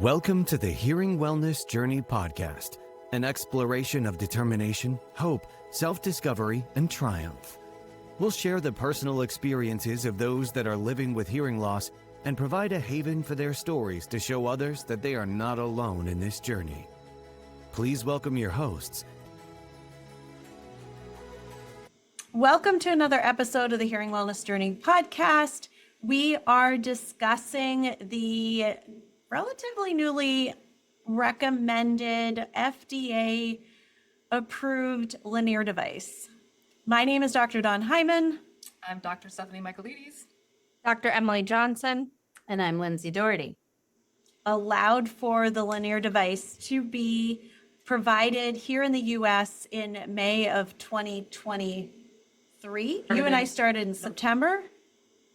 Welcome to the Hearing Wellness Journey podcast, an exploration of determination, hope, self-discovery, and triumph. We'll share the personal experiences of those that are living with hearing loss and provide a haven for their stories to show others that they are not alone in this journey. Please welcome your hosts. Welcome to another episode of the Hearing Wellness Journey podcast. We are discussing the relatively newly recommended FDA-approved Lenire device. My name is Dr. Dawn Heiman. I'm Dr. Stephanie Michaelides. Dr. Emily Johnson. And I'm Lindsey Doherty. Allowed for the Lenire device to be provided here in the U.S. in May of 2023. You and I started in September.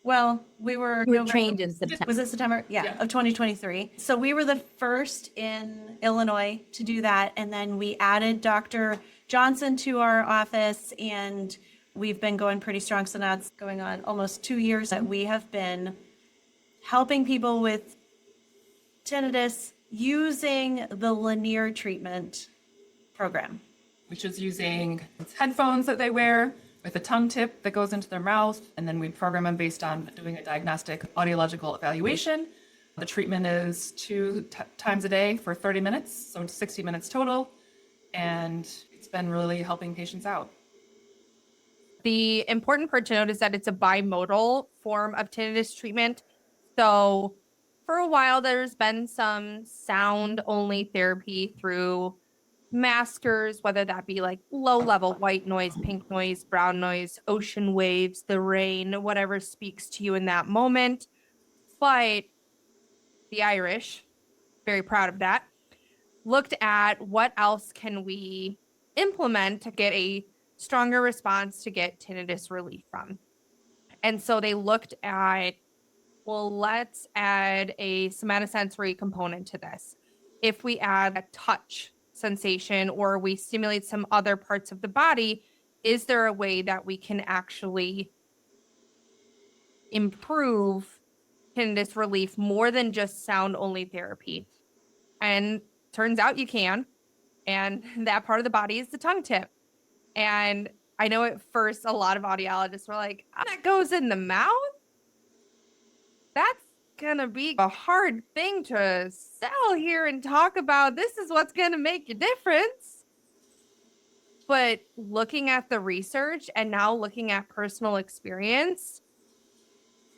Well, we were trained in September. Was it September? Yeah, of 2023. So we were the first in Illinois to do that. And then we added Dr. Johnson to our office, and we've been going pretty strong. So now it's going on almost 2 years that we have been helping people with tinnitus using the Lenire treatment program. Which is using headphones that they wear with a tongue tip that goes into their mouth, and then we program them based on doing a diagnostic audiological evaluation. The treatment is two times a day for 30 minutes, so 60 minutes total, and it's been really helping patients out. The important part to note is that it's a bimodal form of tinnitus treatment. So for a while, there's been some sound-only therapy through maskers, whether that be like low-level white noise, pink noise, brown noise, ocean waves, the rain, whatever speaks to you in that moment. But the Irish, very proud of that, looked at what else can we implement to get a stronger response to get tinnitus relief from. And so they looked at, well, let's add a somatosensory component to this. If we add a touch sensation or we stimulate some other parts of the body, is there a way that we can actually improve tinnitus relief more than just sound only therapy? And turns out you can. And that part of the body is the tongue tip. And I know at first a lot of audiologists were like, oh, that goes in the mouth? That's gonna be a hard thing to sell here and talk about. This is what's gonna make a difference. But looking at the research and now looking at personal experience,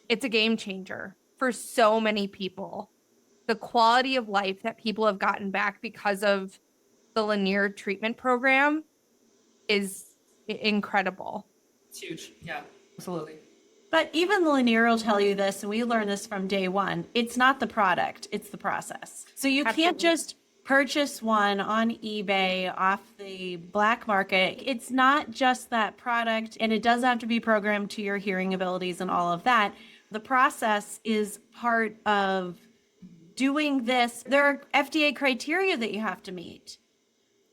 it's a game changer for so many people. The quality of life that people have gotten back because of the Lenire treatment program is incredible. It's huge. Yeah, absolutely. But even the Lenire will tell you this, and we learned this from day one. It's not the product, it's the process. So you can't just purchase one on eBay off the black market. It's not just that product, and it does have to be programmed to your hearing abilities and all of that. The process is part of doing this. There are FDA criteria that you have to meet.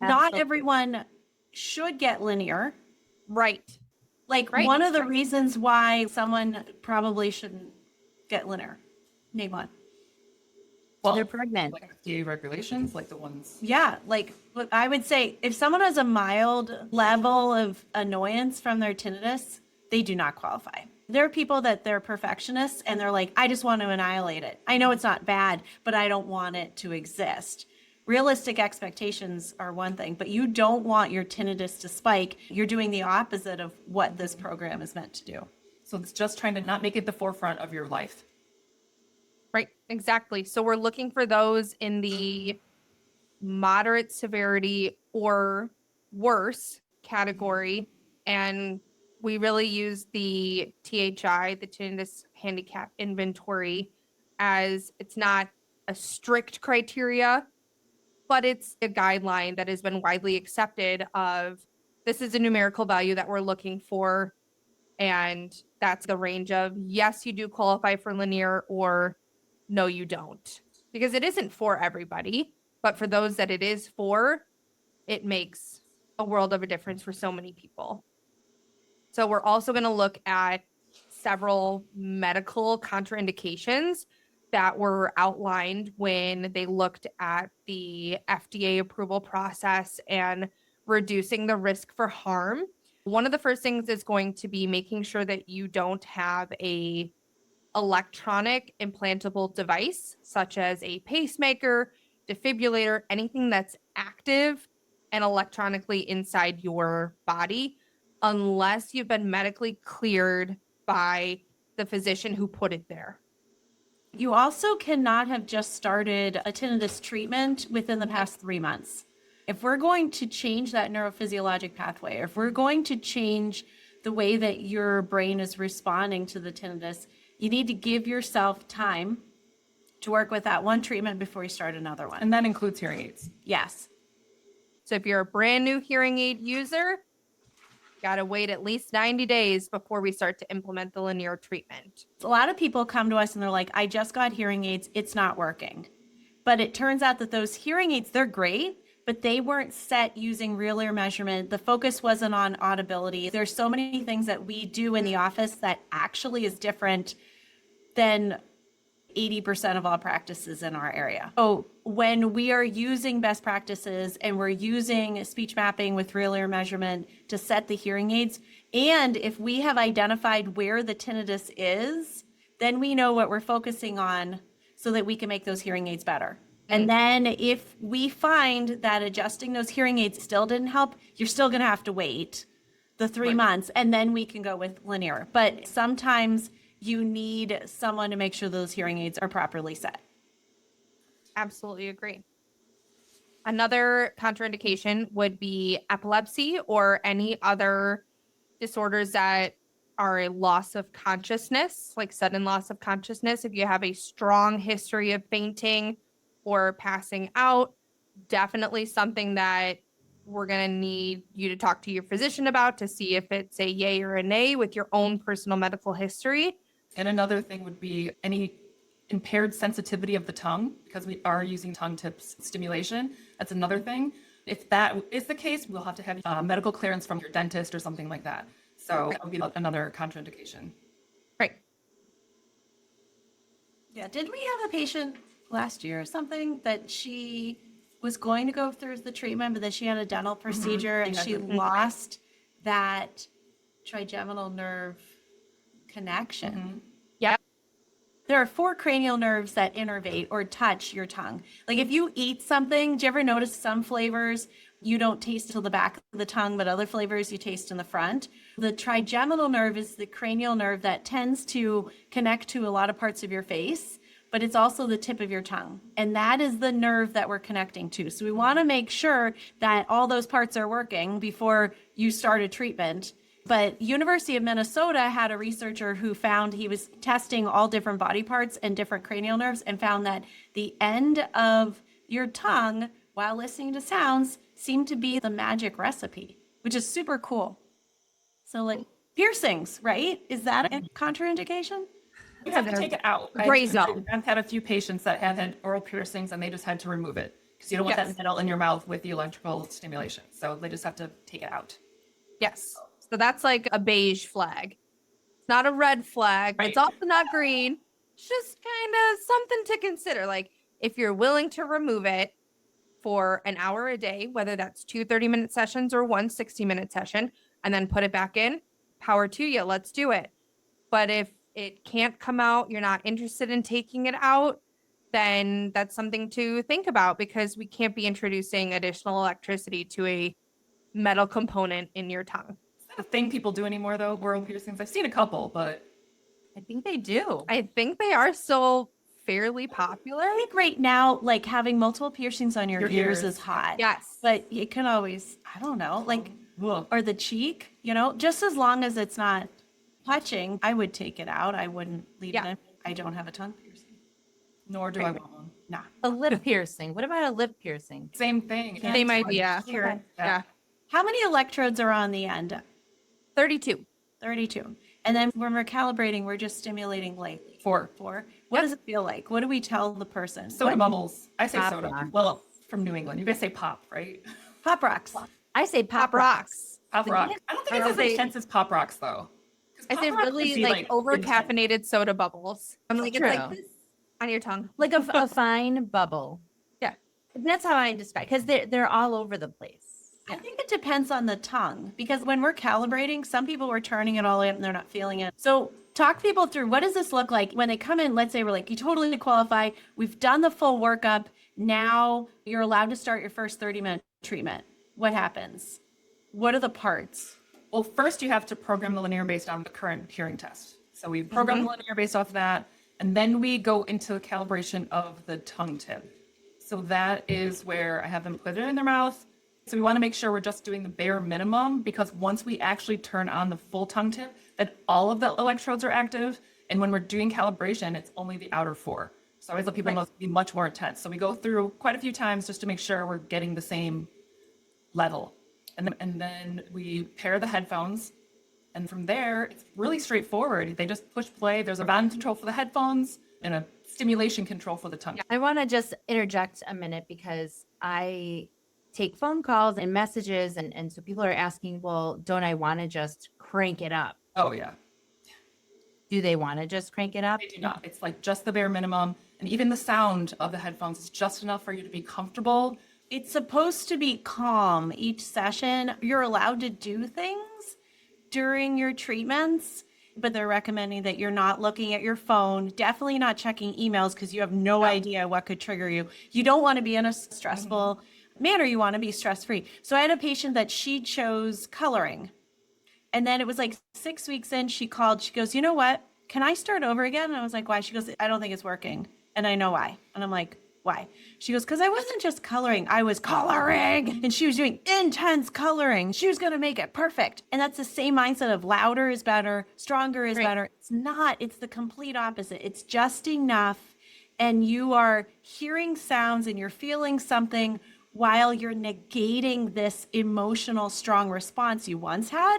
Absolutely. Not everyone should get Lenire. Right. One of the reasons why someone probably shouldn't get Lenire. Name one. Well, they're pregnant. Like FDA regulations, like the ones. Yeah, I would say if someone has a mild level of annoyance from their tinnitus, they do not qualify. There are people that they're perfectionists and they're like, I just want to annihilate it. I know it's not bad, but I don't want it to exist. Realistic expectations are one thing, but you don't want your tinnitus to spike. You're doing the opposite of what this program is meant to do. So it's just trying to not make it the forefront of your life. Right, exactly. So we're looking for those in the moderate severity or worse category. And we really use the THI, the Tinnitus Handicap Inventory, as it's not a strict criteria, but it's a guideline that has been widely accepted of this is a numerical value that we're looking for. And that's the range of, yes, you do qualify for Lenire, or no, you don't. Because it isn't for everybody, but for those that it is for, it makes a world of a difference for so many people. So we're also going to look at several medical contraindications that were outlined when they looked at the FDA approval process and reducing the risk for harm. One of the first things is going to be making sure that you don't have a electronic implantable device, such as a pacemaker, defibrillator, anything that's active and electronically inside your body, unless you've been medically cleared by the physician who put it there. You also cannot have just started a tinnitus treatment within the past 3 months. If we're going to change that neurophysiologic pathway, or if we're going to change the way that your brain is responding to the tinnitus, you need to give yourself time to work with that one treatment before you start another one. And that includes hearing aids. Yes. So if you're a brand new hearing aid user, got to wait at least 90 days before we start to implement the Lenire treatment. A lot of people come to us and they're like, I just got hearing aids, it's not working. But it turns out that those hearing aids, they're great, but they weren't set using real ear measurement. The focus wasn't on audibility. There's so many things that we do in the office that actually is different than 80% of all practices in our area. So when we are using best practices and we're using speech mapping with real ear measurement to set the hearing aids, and if we have identified where the tinnitus is, then we know what we're focusing on so that we can make those hearing aids better. And then if we find that adjusting those hearing aids still didn't help, you're still going to have to wait the 3 months, and then we can go with Lenire. But sometimes you need someone to make sure those hearing aids are properly set. Absolutely agree. Another contraindication would be epilepsy or any other disorders that are a loss of consciousness, like sudden loss of consciousness. If you have a strong history of fainting or passing out, definitely something that we're going to need you to talk to your physician about to see if it's a yay or a nay with your own personal medical history. And another thing would be any impaired sensitivity of the tongue, because we are using tongue tips stimulation. That's another thing. If that is the case, we'll have to have medical clearance from your dentist or something like that. So that would be another contraindication. Right. Yeah, did we have a patient last year or something that she was going to go through the treatment, but then she had a dental procedure and she lost that trigeminal nerve connection? Yeah. There are 4 cranial nerves that innervate or touch your tongue. Like if you eat something, do you ever notice some flavors you don't taste till the back of the tongue, but other flavors you taste in the front? The trigeminal nerve is the cranial nerve that tends to connect to a lot of parts of your face, but it's also the tip of your tongue. And that is the nerve that we're connecting to. So we want to make sure that all those parts are working before you start a treatment. But University of Minnesota had a researcher who found he was testing all different body parts and different cranial nerves and found that the end of your tongue while listening to sounds seemed to be the magic recipe, which is super cool. So like piercings, right? Is that a contraindication? You have to take it out. Gray zone. I've had a few patients that have had oral piercings and they just had to remove it because you don't want that metal in your mouth with the electrical stimulation. So they just have to take it out. Yes. So that's like a beige flag. It's not a red flag. Right. It's also not green. It's just kind of something to consider. Like if you're willing to remove it for an hour a day, whether that's 2 30-minute sessions or 1 60-minute session, and then put it back in, power to you. Let's do it. But if it can't come out, you're not interested in taking it out, then that's something to think about because we can't be introducing additional electricity to a metal component in your tongue. The thing people do anymore though, oral piercings. I've seen a couple, but I think they do. I think they are still fairly popular. I think right now, like having multiple piercings on your ears is hot. Yes. But it can always, I don't know, like, or the cheek, you know, just as long as it's not touching, I would take it out. I wouldn't leave it in. I don't have a tongue piercing. Nor do I want one. Nah. A lip piercing. What about a lip piercing? Same thing. Same idea. Sure. Yeah. How many electrodes are on the end? 32. 32. And then when we're calibrating, we're just stimulating lightly. 4. What does it feel like? What do we tell the person? Soda bubbles. I say Pop soda. rock. Well, from New England. You guys say pop, right? Pop rocks. I say Pop rocks. Pop rock. I don't think it's as intense as pop rocks though. 'Cause I Pop say Rocks really can be, like over intense. caffeinated soda bubbles. I'm like, it's like True. this On your tongue. like a fine bubble. Yeah. That's how I describe, because they're all over the place. I think it depends on the tongue because when we're calibrating, some people were turning it all in and they're not feeling it. So talk people through what does this look like when they come in? Let's say we're like, you totally qualify. We've done the full workup. Now you're allowed to start your first 30-minute treatment. What happens? What are the parts? Well, first you have to program the Lenire based on the current hearing test. So we program the Lenire based off that, and then we go into the calibration of the tongue tip. So that is where I have them put it in their mouth. So we want to make sure we're just doing the bare minimum, because once we actually turn on the full tongue tip, that all of the electrodes are active. And when we're doing calibration, it's only the outer four. So I always let people know it's be much more intense. So we go through quite a few times just to make sure we're getting the same level. And then we pair the headphones. And from there, it's really straightforward. They just push play. There's a volume control for the headphones and a stimulation control for the tongue. I want to just interject a minute because I take phone calls and messages, and so people are asking, well, don't I want to just crank it up? Oh, yeah. Do they want to just crank it up? They do not. It's like just the bare minimum. And even the sound of the headphones is just enough for you to be comfortable. It's supposed to be calm each session. You're allowed to do things during your treatments, but they're recommending that you're not looking at your phone, definitely not checking emails because you have no idea what could trigger you. You don't want to be in a stressful manner. You want to be stress-free. So I had a patient that she chose coloring. And then it was like 6 weeks in, she called, she goes, you know what? Can I start over again? And I was like, why? She goes, I don't think it's working. And I know why. And I'm like, why? She goes, because I wasn't just coloring, I was coloring. And she was doing intense coloring. She was going to make it perfect. And that's the same mindset of louder is better, stronger is better. It's not, it's the complete opposite. It's just enough. And you are hearing sounds and you're feeling something while you're negating this emotional, strong response you once had.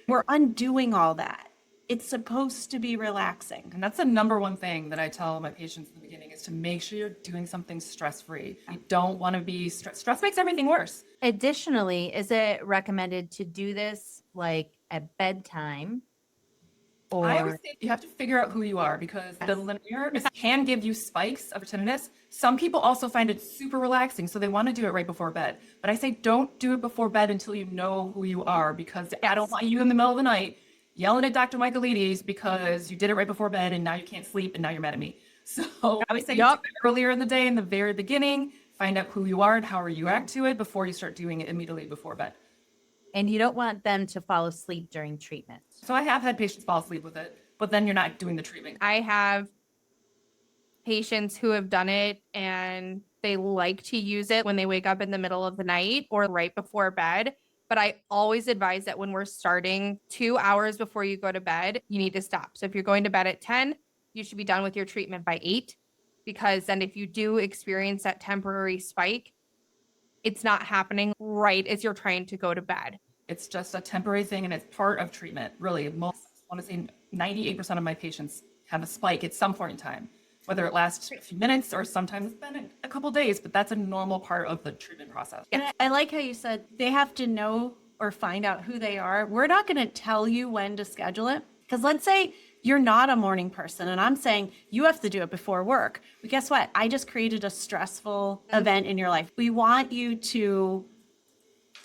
We're undoing all that. It's supposed to be relaxing. And that's the number one thing that I tell my patients in the beginning is to make sure you're doing something stress-free. You don't want to be stressed. Stress makes everything worse. Additionally, is it recommended to do this like at bedtime? Or I would say you have to figure out who you are, because the Lenire can give you spikes of tinnitus. Some people also find it super relaxing, so they want to do it right before bed. But I say don't do it before bed until you know who you are, because I don't want you in the middle of the night yelling at Dr. Michaelides because you did it right before bed and now you can't sleep and now you're mad at me. So I would say do it earlier in the day, in the very beginning, find out who you are and how you react to it before you start doing it immediately before bed. and you don't want them to fall asleep during treatment. So I have had patients fall asleep with it, but then you're not doing the treatment. I have patients who have done it and they like to use it when they wake up in the middle of the night or right before bed. But I always advise that when we're starting 2 hours before you go to bed, you need to stop. So if you're going to bed at 10, you should be done with your treatment by 8, because then if you do experience that temporary spike, it's not happening right as you're trying to go to bed. It's just a temporary thing and it's part of treatment. Really, most, I want to say 98% of my patients have a spike at some point in time, whether it lasts a few minutes or sometimes it's been a couple days, but that's a normal part of the treatment process. And I like how you said they have to know or find out who they are. We're not going to tell you when to schedule it, because let's say you're not a morning person and I'm saying you have to do it before work. But guess what? I just created a stressful event in your life. We want you to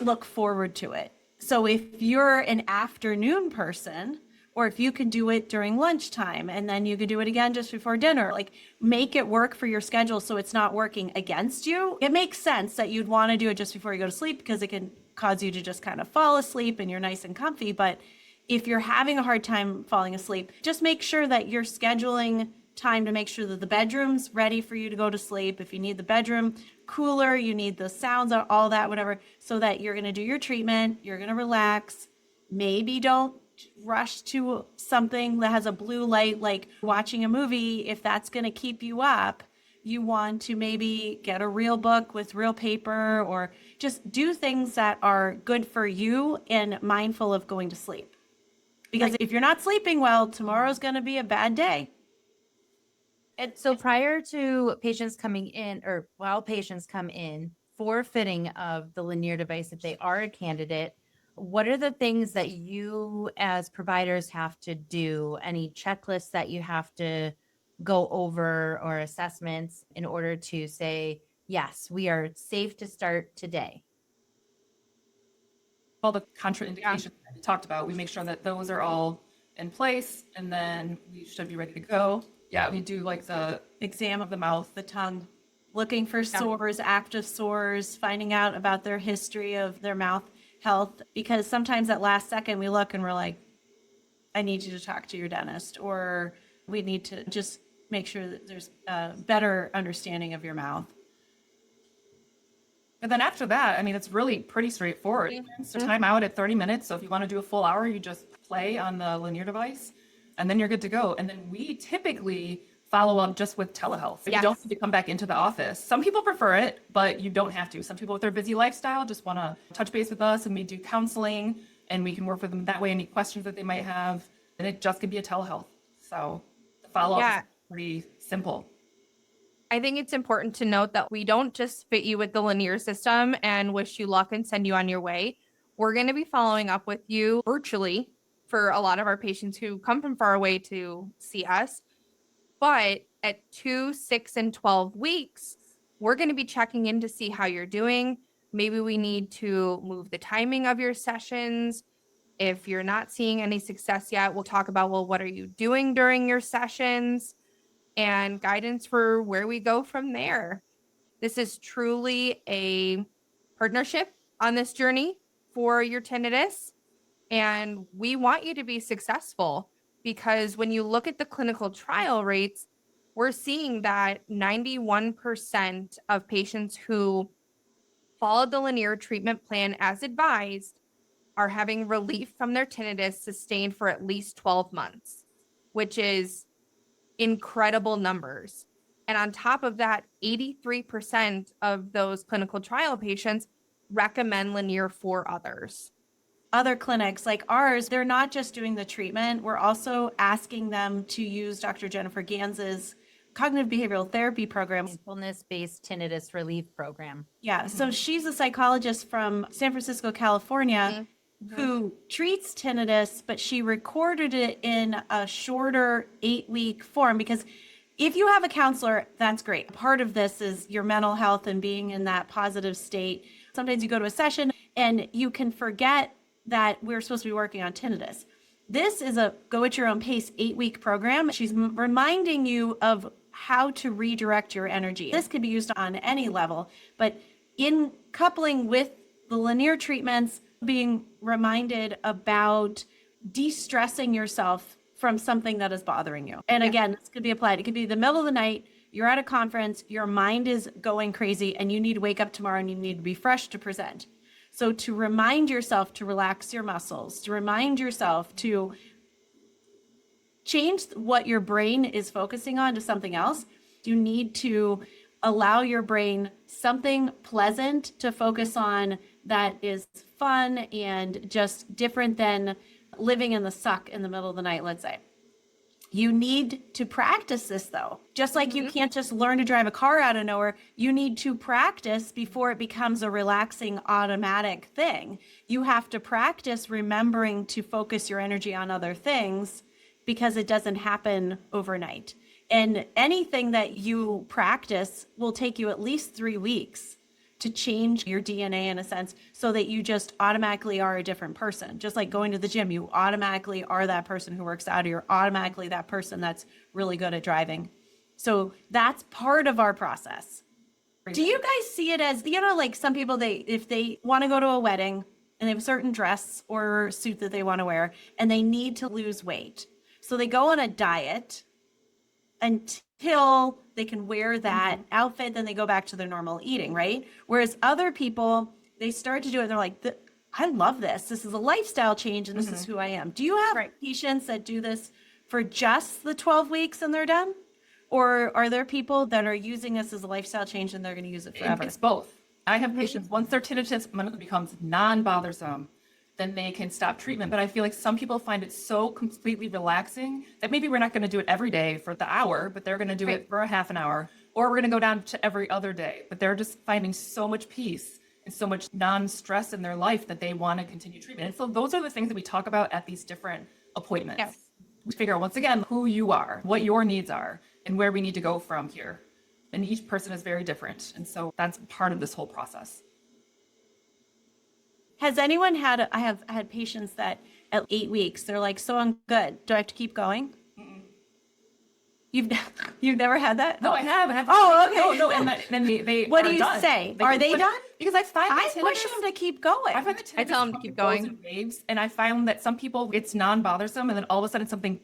look forward to it. So if you're an afternoon person, or if you can do it during lunchtime and then you could do it again just before dinner, like make it work for your schedule so it's not working against you. It makes sense that you'd want to do it just before you go to sleep because it can cause you to just kind of fall asleep and you're nice and comfy. But if you're having a hard time falling asleep, just make sure that you're scheduling time to make sure that the bedroom's ready for you to go to sleep. If you need the bedroom cooler, you need the sounds, all that, whatever, so that you're going to do your treatment, you're going to relax. Maybe don't rush to something that has a blue light, like watching a movie. If that's going to keep you up, you want to maybe get a real book with real paper, or just do things that are good for you and mindful of going to sleep. Because if you're not sleeping well, tomorrow's going to be a bad day. And so prior to patients coming in, or while patients come in for fitting of the Lenire device, if they are a candidate, what are the things that you as providers have to do? Any checklists that you have to go over or assessments in order to say, yes, we are safe to start today? All the contraindications that we talked about, we make sure that those are all in place, and then we should be ready to go. Yeah, we do like the Exam of the mouth, the tongue, looking for sores, active sores, finding out about their history of their mouth health. Because sometimes at last second we look and we're like, I need you to talk to your dentist, or we need to just make sure that there's a better understanding of your mouth. And then after that, I mean, it's really pretty straightforward. So time out at 30 minutes. So if you want to do a full hour, you just play on the Lenire device and then you're good to go. And then we typically follow up just with telehealth. You don't have to come back into the office. Some people prefer it, but you don't have to. Some people with their busy lifestyle just want to touch base with us, and we do counseling and we can work with them that way. Any questions that they might have, and it just could be a telehealth. So the follow-up is pretty simple. I think it's important to note that we don't just fit you with the Lenire system and wish you luck and send you on your way. We're going to be following up with you virtually for a lot of our patients who come from far away to see us. But at 2, 6, and 12 weeks, we're going to be checking in to see how you're doing. Maybe we need to move the timing of your sessions. If you're not seeing any success yet, we'll talk about, well, what are you doing during your sessions? And guidance for where we go from there. This is truly a partnership on this journey for your tinnitus. And we want you to be successful, because when you look at the clinical trial rates, we're seeing that 91% of patients who followed the Lenire treatment plan as advised are having relief from their tinnitus sustained for at least 12 months, which is incredible numbers. And on top of that, 83% of those clinical trial patients recommend Lenire for others. Other clinics like ours, they're not just doing the treatment. We're also asking them to use Dr. Jennifer Gans's cognitive behavioral therapy program. Mindfulness-based tinnitus relief program. Yeah. So she's a psychologist from San Francisco, California, who treats tinnitus, but she recorded it in a shorter 8-week form, because if you have a counselor, that's great. Part of this is your mental health and being in that positive state. Sometimes you go to a session and you can forget that we're supposed to be working on tinnitus. This is a go at your own pace 8-week program. She's reminding you of how to redirect your energy. This could be used on any level, but in coupling with the Lenire treatments, being reminded about de-stressing yourself from something that is bothering you. And again, this could be applied. It could be the middle of the night, you're at a conference, your mind is going crazy, and you need to wake up tomorrow and you need to be fresh to present. So to remind yourself to relax your muscles, to remind yourself to change what your brain is focusing on to something else, you need to allow your brain something pleasant to focus on that is fun and just different than living in the suck in the middle of the night, let's say. You need to practice this though. Just like you can't just learn to drive a car out of nowhere, you need to practice before it becomes a relaxing automatic thing. You have to practice remembering to focus your energy on other things, because it doesn't happen overnight. And anything that you practice will take you at least 3 weeks to change your DNA in a sense, so that you just automatically are a different person. Just like going to the gym, you automatically are that person who works out, or you're automatically that person that's really good at driving. So that's part of our process. Do you guys see it as, like some people, if they want to go to a wedding and they have a certain dress or suit that they want to wear and they need to lose weight. So they go on a diet until they can wear that outfit, then they go back to their normal eating, right? Whereas other people, they start to do it and they're like, I love this. This is a lifestyle change and this is who I am. Do you have patients that do this for just the 12 weeks and they're done? Or are there people that are using this as a lifestyle change and they're going to use it forever? It's both. I have patients, once their tinnitus becomes non-bothersome, then they can stop treatment. But I feel like some people find it so completely relaxing that maybe we're not going to do it every day for the hour, but they're going to do it for a half an hour, or we're going to go down to every other day. But they're just finding so much peace and so much non-stress in their life that they want to continue treatment. And so those are the things that we talk about at these different appointments. Yes. We figure out, once again, who you are, what your needs are, and where we need to go from here. And each person is very different. And so that's part of this whole process. Has anyone had, I have had patients that at 8 weeks, they're like, so I'm good. Do I have to keep going? You've never had that? No, I have. Oh, okay. No, and then they What are do you done. say? Like, Are they done? Because I find I that push tinnitus- them to keep going. I find that I tell them to tinnitus keep goes going. in waves, and I find that some people it's non-bothersome, and then all of a sudden something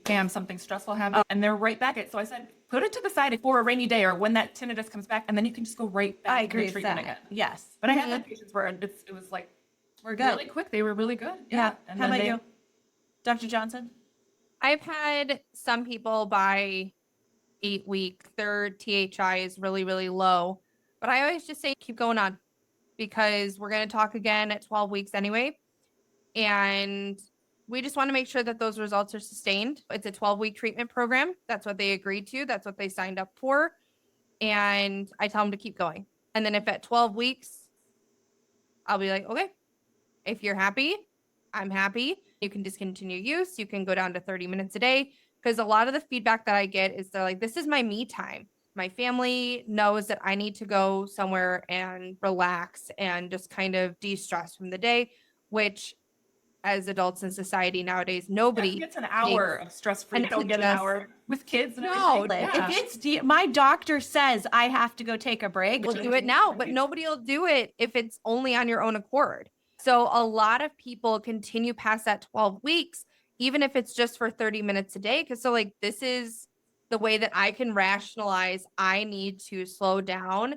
stressful happens, and they're right back at. So I said, put it to the side for a rainy day or when that tinnitus comes back, and then you can just go right back I into agree with treatment that. again. Yes. But I have had patients where it was like We're good. really quick. They were really good. Yeah. And How then about they- you? Dr. Johnson? I've had some people by 8 weeks, their THI is really, really low. But I always just say keep going on because we're going to talk again at 12 weeks anyway. And we just want to make sure that those results are sustained. It's a 12-week treatment program. That's what they agreed to. That's what they signed up for. And I tell them to keep going. And then if at 12 weeks, I'll be like, okay, if you're happy, I'm happy. You can discontinue use. You can go down to 30 minutes a day. Because a lot of the feedback that I get is they're like, this is my me time. My family knows that I need to go somewhere and relax and just kind of de-stress from the day, which as adults in society nowadays, nobody gets an hour of stress-free. And Don't get an just- hour with kids. And No, everything. If it's my doctor says I have to go take a break. will do it now, but nobody will do it if it's only on your own accord. So a lot of people continue past that 12 weeks, even if it's just for 30 minutes a day. Because so like this is the way that I can rationalize I need to slow down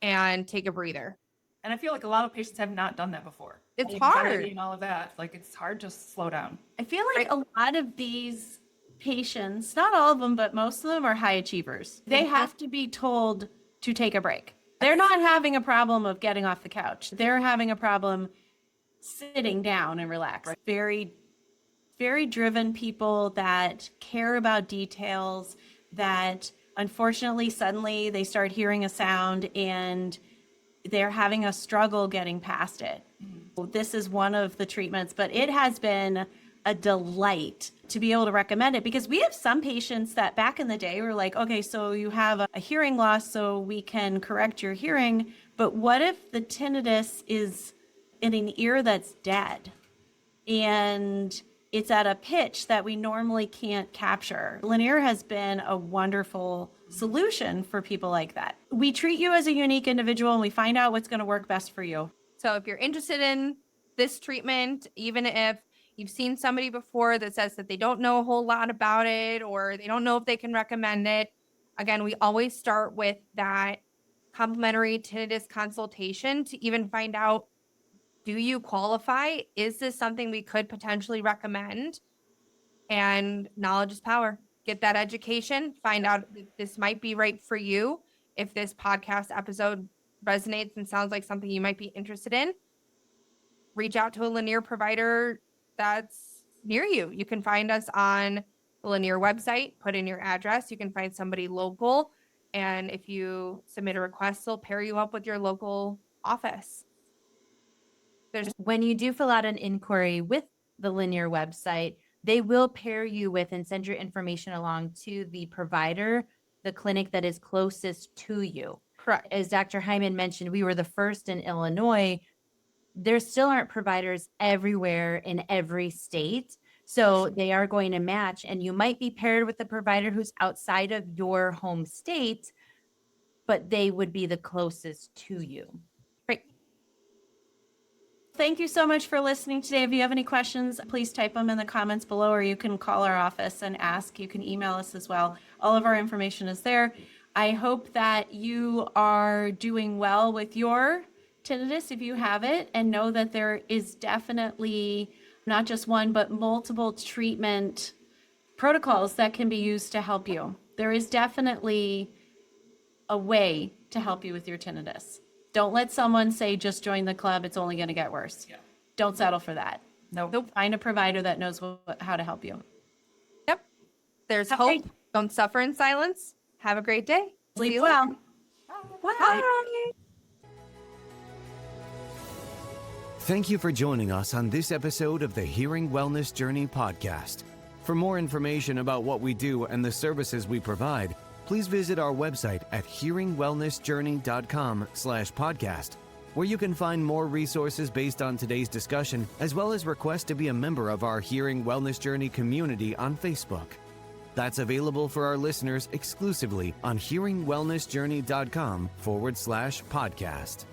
and take a breather. And I feel like a lot of patients have not done that before. It's Anxiety hard. and all of that. Like it's hard to slow down. I feel like a lot of these patients, not all of them, but most of them are high achievers. They have to be told to take a break. They're not having a problem of getting off the couch. They're having a problem sitting down and relax. Very, very driven people that care about details, that unfortunately suddenly they start hearing a sound and they're having a struggle getting past it. This is one of the treatments, but it has been a delight to be able to recommend it because we have some patients that back in the day were like, okay, so you have a hearing loss, so we can correct your hearing. But what if the tinnitus is in an ear that's dead and it's at a pitch that we normally can't capture? Lenire has been a wonderful solution for people like that. We treat you as a unique individual and we find out what's going to work best for you. So if you're interested in this treatment, even if you've seen somebody before that says that they don't know a whole lot about it or they don't know if they can recommend it, again, we always start with that complimentary tinnitus consultation to even find out, do you qualify? Is this something we could potentially recommend? And knowledge is power. Get that education, find out if this might be right for you. If this podcast episode resonates and sounds like something you might be interested in, reach out to a Lenire provider that's near you. You can find us on the Lenire website, put in your address. You can find somebody local. And if you submit a request, they'll pair you up with your local office. When you do fill out an inquiry with the Lenire website, they will pair you with and send your information along to the provider, the clinic that is closest to you. Correct. As Dr. Heiman mentioned, we were the first in Illinois. There still aren't providers everywhere in every state. So they are going to match, and you might be paired with a provider who's outside of your home state, but they would be the closest to you. Great. Thank you so much for listening today. If you have any questions, please type them in the comments below, or you can call our office and ask. You can email us as well. All of our information is there. I hope that you are doing well with your tinnitus if you have it, and know that there is definitely not just one, but multiple treatment protocols that can be used to help you. There is definitely a way to help you with your tinnitus. Don't let someone say, just join the club, it's only going to get worse. Yeah. Don't settle for that. Nope. Find a provider that knows how to help you. Yep. There's Okay. hope. Don't suffer in silence. Have a great day. See Sleep you well. later. Bye. Bye. Thank you for joining us on this episode of the Hearing Wellness Journey podcast. For more information about what we do and the services we provide, please visit our website at hearingwellnessjourney.com/podcast, where you can find more resources based on today's discussion, as well as request to be a member of our Hearing Wellness Journey community on Facebook. That's available for our listeners exclusively on hearingwellnessjourney.com/podcast.